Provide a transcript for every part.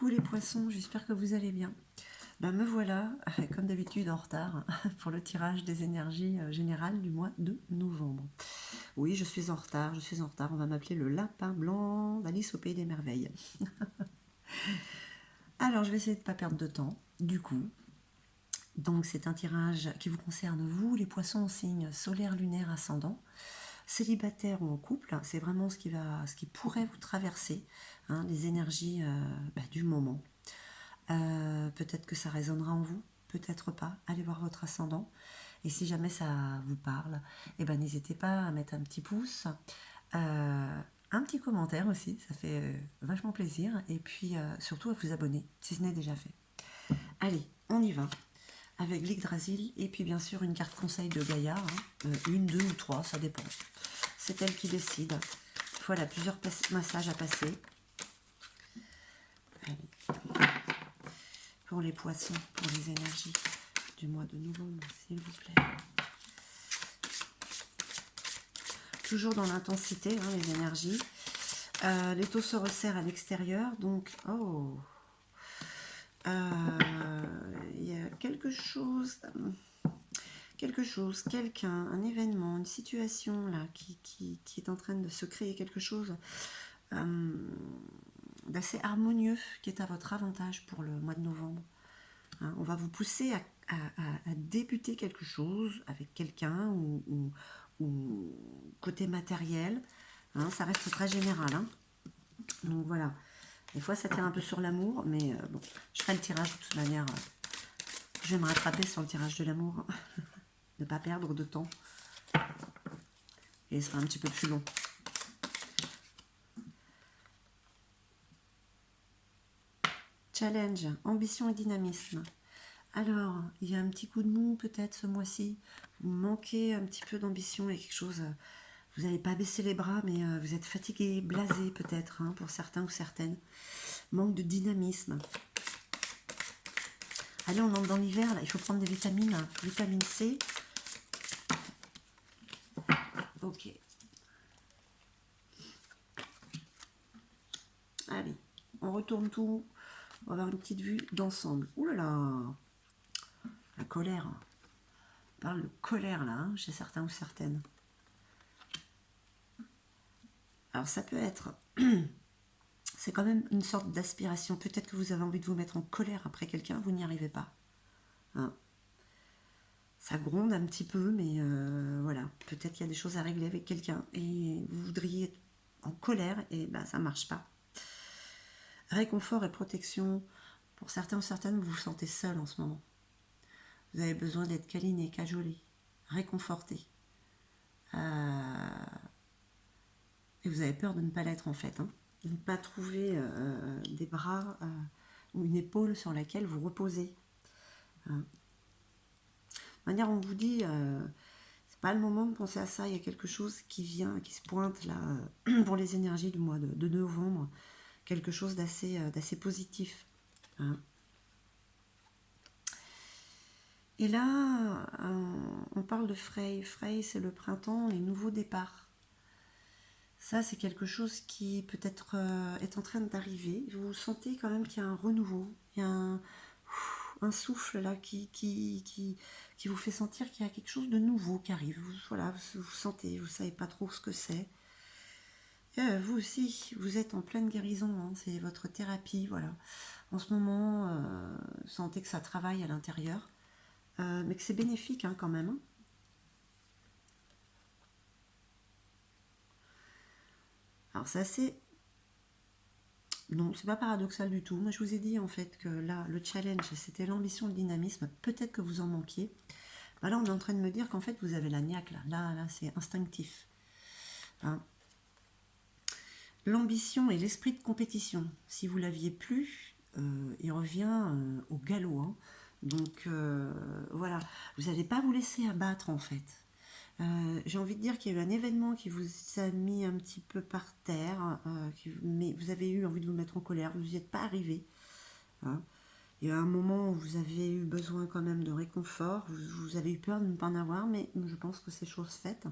Coucou les poissons, j'espère que vous allez bien. Me voilà, comme d'habitude, en retard pour le tirage des énergies générales du mois de novembre. Oui, je suis en retard, on va m'appeler le lapin blanc d'Alice au Pays des Merveilles. Alors, je vais essayer de ne pas perdre de temps, du coup. Donc, c'est un tirage qui vous concerne, vous, les poissons en signe solaire, lunaire, ascendant. Célibataire ou en couple, c'est vraiment ce qui pourrait vous traverser, les énergies du moment. Peut-être que ça résonnera en vous, peut-être pas. Allez voir votre ascendant. Et si jamais ça vous parle, n'hésitez pas à mettre un petit pouce, un petit commentaire aussi, ça fait vachement plaisir. Et puis surtout à vous abonner, si ce n'est déjà fait. Allez, on y va. Avec l'Yggdrasil et puis bien sûr une carte conseil de Gaïa, une, deux ou trois, ça dépend. C'est elle qui décide. Voilà, plusieurs massages à passer. Allez. Pour les poissons, pour les énergies du mois de novembre, s'il vous plaît. Toujours dans l'intensité, les énergies. Les taux se resserrent à l'extérieur, donc il y a quelqu'un, un événement, une situation là qui est en train de se créer quelque chose d'assez harmonieux qui est à votre avantage pour le mois de novembre. On va vous pousser à débuter quelque chose avec quelqu'un ou côté matériel. Ça reste très général. Donc voilà. Des fois, ça tire un peu sur l'amour, mais bon, je ferai le tirage de toute manière. Je vais me rattraper sur le tirage de l'amour. Ne pas perdre de temps. Et ce sera un petit peu plus long. Challenge, ambition et dynamisme. Alors, il y a un petit coup de mou peut-être ce mois-ci. Vous manquez un petit peu d'ambition et quelque chose. Vous n'avez pas baissé les bras, mais vous êtes fatigué, blasé peut-être, pour certains ou certaines. Manque de dynamisme. Allez, on entre dans l'hiver, là, il faut prendre des vitamines. Vitamine C. Ok. Allez, on retourne tout. On va avoir une petite vue d'ensemble. Ouh là là, la colère. On parle de colère là, chez certains ou certaines. Alors ça peut être... C'est quand même une sorte d'aspiration. Peut-être que vous avez envie de vous mettre en colère après quelqu'un, vous n'y arrivez pas. Ça gronde un petit peu, mais voilà. Peut-être qu'il y a des choses à régler avec quelqu'un et vous voudriez être en colère et ça ne marche pas. Réconfort et protection. Pour certains ou certaines, vous vous sentez seul en ce moment. Vous avez besoin d'être câliné, cajolé, réconforté. Et vous avez peur de ne pas l'être en fait. De ne pas trouver des bras ou une épaule sur laquelle vous reposez. De manière, on vous dit, c'est pas le moment de penser à ça. Il y a quelque chose qui vient, qui se pointe là pour les énergies du mois de novembre. Quelque chose d'assez positif. Et là, on parle de Frey. Frey, c'est le printemps, les nouveaux départs. Ça, c'est quelque chose qui peut-être est en train d'arriver. Vous sentez quand même qu'il y a un renouveau, il y a un souffle là qui vous fait sentir qu'il y a quelque chose de nouveau qui arrive. Voilà, vous sentez, vous ne savez pas trop ce que c'est. Vous aussi, vous êtes en pleine guérison, c'est votre thérapie, voilà. En ce moment, vous sentez que ça travaille à l'intérieur, mais que c'est bénéfique quand même. Alors c'est assez... Non, c'est pas paradoxal du tout. Moi, je vous ai dit en fait que là, le challenge, c'était l'ambition, le dynamisme. Peut-être que vous en manquiez. Là, on est en train de me dire qu'en fait, vous avez la niaque. Là, c'est instinctif. L'ambition et l'esprit de compétition. Si vous l'aviez plus, il revient au galop. Donc, voilà. Vous n'allez pas vous laisser abattre en fait. J'ai envie de dire qu'il y a eu un événement qui vous a mis un petit peu par terre, mais vous avez eu envie de vous mettre en colère, vous n'y êtes pas arrivé. Il y a un moment où vous avez eu besoin quand même de réconfort, vous avez eu peur de ne pas en avoir, mais je pense que c'est chose faite.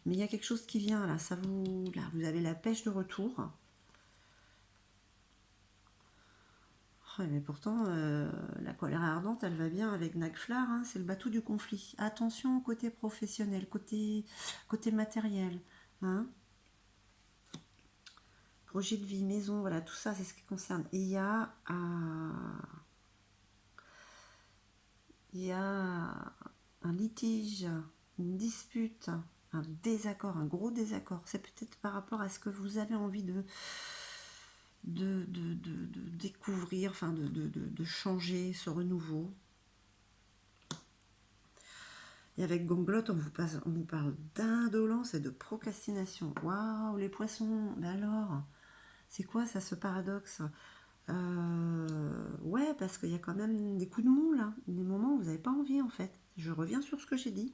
Mais il y a quelque chose qui vient là, vous avez la pêche de retour. Ouais, mais pourtant, la colère ardente, elle va bien avec Nagflar, hein, c'est le bateau du conflit. Attention au côté professionnel, côté matériel. Hein. Projet de vie, maison, voilà, tout ça, c'est ce qui concerne. Et il y a un litige, une dispute, un désaccord, un gros désaccord. C'est peut-être par rapport à ce que vous avez envie de découvrir, enfin de changer ce renouveau. Et avec Ganglotte, on vous parle d'indolence et de procrastination. Waouh, les poissons, mais alors, c'est quoi ça, ce paradoxe? Ouais, parce qu'il y a quand même des coups de mou, là, des moments où vous n'avez pas envie, en fait. Je reviens sur ce que j'ai dit.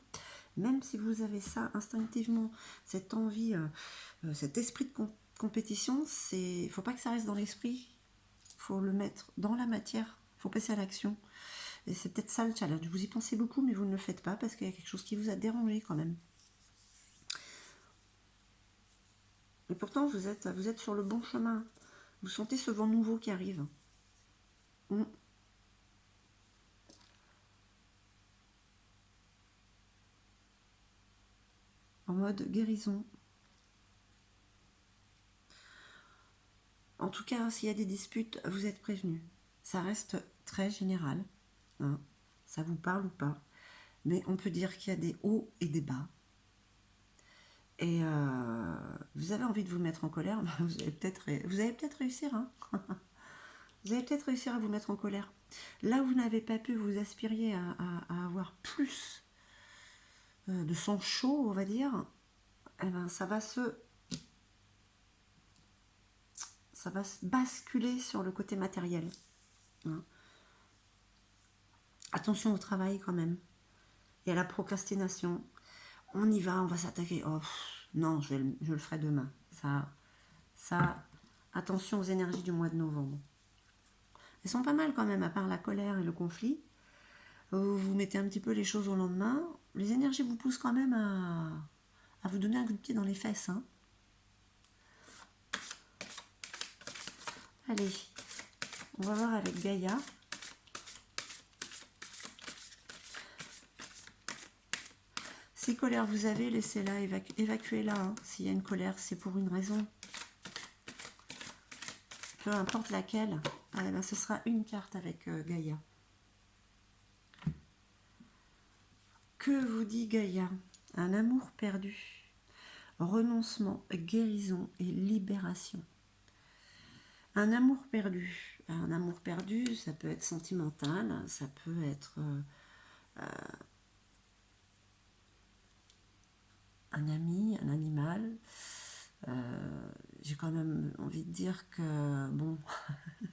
Même si vous avez ça instinctivement, cette envie, cet esprit de compétition, il ne faut pas que ça reste dans l'esprit, il faut le mettre dans la matière, il faut passer à l'action. Et c'est peut-être ça le challenge. Vous y pensez beaucoup, mais vous ne le faites pas parce qu'il y a quelque chose qui vous a dérangé quand même. Et pourtant, vous êtes sur le bon chemin. Vous sentez ce vent nouveau qui arrive. En mode guérison. En tout cas, s'il y a des disputes, vous êtes prévenus. Ça reste très général. Hein. Ça vous parle ou pas. Mais on peut dire qu'il y a des hauts et des bas. Et vous avez envie de vous mettre en colère, vous allez peut-être réussir. Hein. Vous allez peut-être réussir à vous mettre en colère. Là où vous n'avez pas pu, vous aspiriez à avoir plus de sang chaud, on va dire, eh ben, ça va se basculer sur le côté matériel. Hein. Attention au travail quand même. Et à la procrastination. On y va, on va s'attaquer. Oh, non, je le ferai demain. Ça, attention aux énergies du mois de novembre. Elles sont pas mal quand même, à part la colère et le conflit. Vous mettez un petit peu les choses au lendemain. Les énergies vous poussent quand même à vous donner un coup de pied dans les fesses. Hein. Allez, on va voir avec Gaïa. Si colère vous avez, laissez-la, évacuez-la. Hein. S'il y a une colère, c'est pour une raison. Peu importe laquelle, ben, ce sera une carte avec Gaïa. Que vous dit Gaïa? Un amour perdu, renoncement, guérison et libération. Un amour perdu. Un amour perdu, ça peut être sentimental, ça peut être un ami, un animal. J'ai quand même envie de dire que, bon,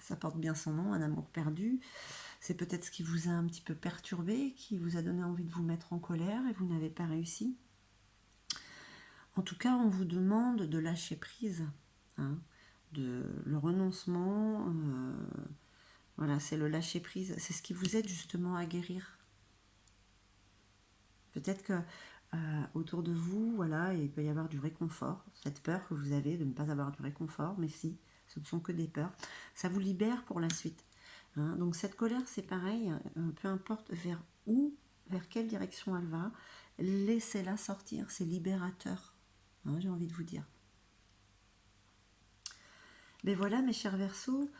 ça porte bien son nom, un amour perdu. C'est peut-être ce qui vous a un petit peu perturbé, qui vous a donné envie de vous mettre en colère et vous n'avez pas réussi. En tout cas, on vous demande de lâcher prise, hein, le renoncement. Voilà, c'est le lâcher prise. C'est ce qui vous aide justement à guérir. Peut-être que autour de vous, voilà, il peut y avoir du réconfort. Cette peur que vous avez de ne pas avoir du réconfort, mais si, ce ne sont que des peurs. Ça vous libère pour la suite. Hein. Donc cette colère, c'est pareil, peu importe vers quelle direction elle va, laissez-la sortir, c'est libérateur, hein, j'ai envie de vous dire. Mais voilà mes chers Verseaux,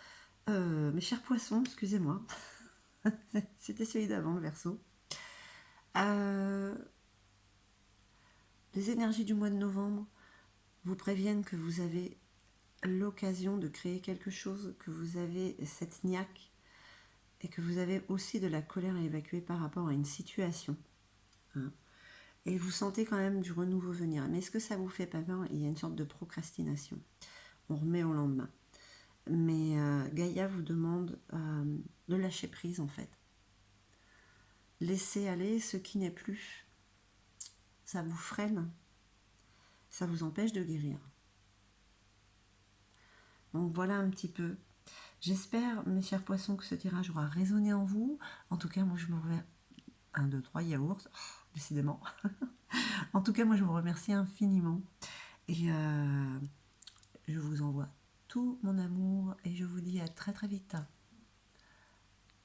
mes chers poissons, excusez-moi, c'était celui d'avant le Verseau. Les énergies du mois de novembre vous préviennent que vous avez l'occasion de créer quelque chose, que vous avez cette niaque et que vous avez aussi de la colère à évacuer par rapport à une situation. Hein. Et vous sentez quand même du renouveau venir. Mais est-ce que ça vous fait pas peur? Il y a une sorte de procrastination. On remet au lendemain. Mais Gaïa vous demande de lâcher prise en fait. Laissez aller ce qui n'est plus. Ça vous freine. Ça vous empêche de guérir. Donc voilà un petit peu. J'espère, mes chers poissons, que ce tirage aura résonné en vous. En tout cas, moi je me remercie. 1, 2, 3 yaourts, décidément. En tout cas, moi je vous remercie infiniment. Et je vous envoie tout mon amour et je vous dis à très très vite.